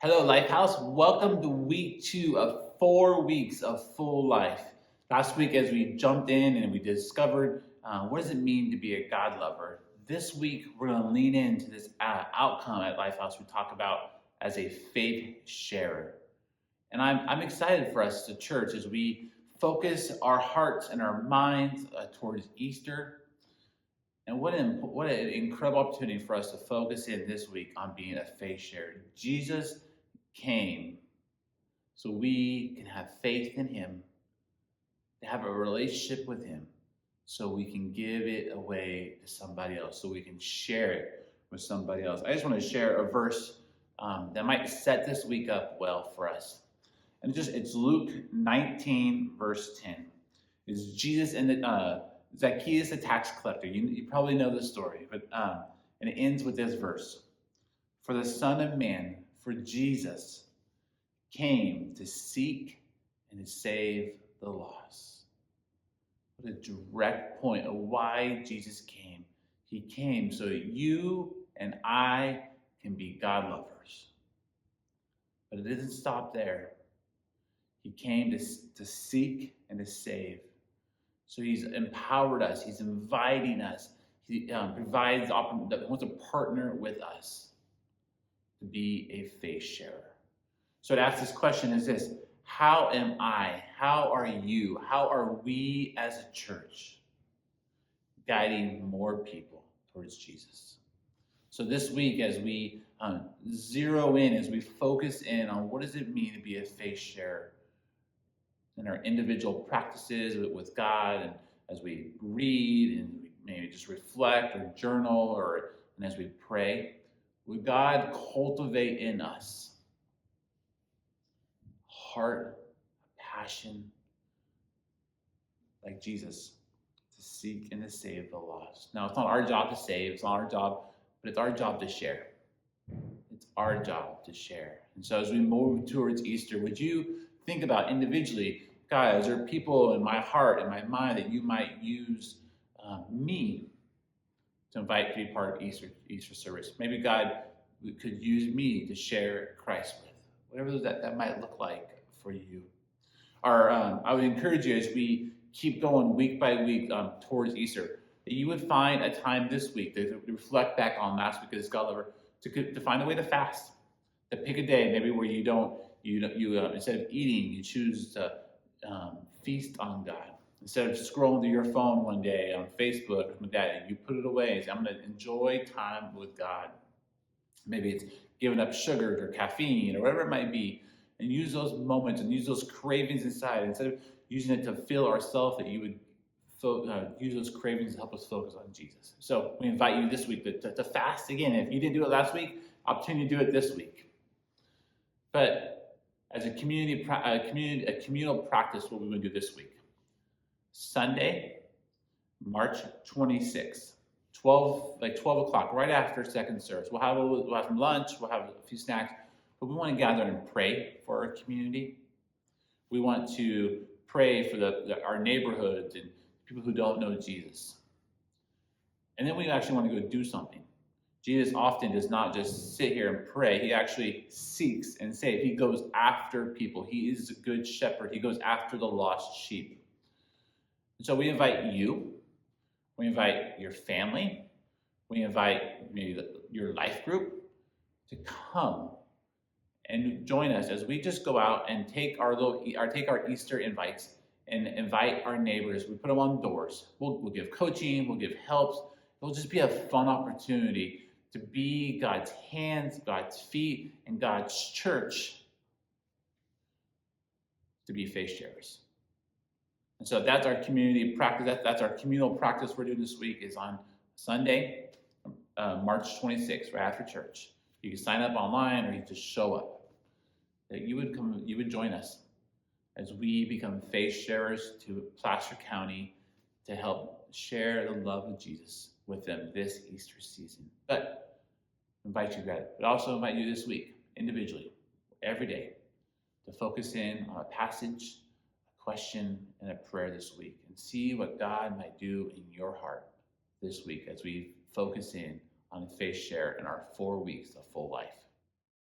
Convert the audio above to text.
Hello, Lifehouse. Welcome to week 2 of 4 weeks of full life. Last week, as we jumped in and we discovered what does it mean to be a God lover, this week we're going to lean into this outcome at Lifehouse we talk about as a faith sharer. And I'm excited for us as a church as we focus our hearts and our minds towards Easter. And what an incredible opportunity for us to focus in this week on being a faith sharer. Jesus came so we can have faith in him, to have a relationship with him, so we can give it away to somebody else, so we can share it with somebody else. I just want to share a verse that might set this week up well for us. And it's Luke 19, verse 10. It's Jesus and Zacchaeus, the tax collector. You probably know the story, but and it ends with this verse. For the Son of Man, for Jesus, came to seek and to save the lost. What a direct point of why Jesus came. He came so that you and I can be God lovers. But it didn't stop there. He came to seek and to save. So he's empowered us. He's inviting us. He provides that wants to partner with us to be a faith sharer. So to ask this question is this: how am I? How are you? How are we as a church guiding more people towards Jesus? So this week, as we zero in, as we focus in on what does it mean to be a faith sharer in our individual practices with God, and as we read and maybe just reflect or journal, and as we pray, would God cultivate in us heart, passion, like Jesus, to seek and to save the lost. Now, it's not our job to save, it's not our job, but it's our job to share. It's our job to share. And so as we move towards Easter, would you think about individually, guys, there are people in my heart and my mind that you might use me to invite to be part of Easter service. Maybe God could use me to share Christ with, whatever that might look like for you. I would encourage you as we keep going week by week towards Easter, that you would find a time this week to reflect back on last week as God lover, to find a way to fast, to pick a day maybe where you instead of eating, you choose to feast on God. Instead of scrolling through your phone one day on Facebook or that, you put it away and say, I'm going to enjoy time with God. Maybe it's giving up sugar or caffeine or whatever it might be, and use those moments and use those cravings inside. Instead of using it to fill ourselves, that you would use those cravings to help us focus on Jesus. So we invite you this week to fast again. If you didn't do it last week, opportunity to do it this week. But as a communal practice, what we're going to do this week. Sunday, March 26th, 12 o'clock, right after second service. We'll have some lunch, we'll have a few snacks, but we want to gather and pray for our community. We want to pray for our neighborhoods and people who don't know Jesus. And then we actually want to go do something. Jesus often does not just sit here and pray. He actually seeks and saves. He goes after people. He is a good shepherd. He goes after the lost sheep. And so we invite you. We invite your family. We invite maybe your life group to come and join us as we just go out and take our Easter invites and invite our neighbors. We put them on doors. We'll give coaching. We'll give helps. It'll just be a fun opportunity to be God's hands, God's feet, and God's church, to be faith sharers. And so that's our community practice. That's our communal practice we're doing this week, is on Sunday, March 26th, right after church. You can sign up online, or you just show up. That you would join us as we become faith sharers to Placer County to help share the love of Jesus with them this Easter season. But I invite you, guys, but also invite you this week, individually, every day, to focus in on a passage, a question, and a prayer this week, and see what God might do in your heart this week as we focus in on faith share in our 4 weeks of full life.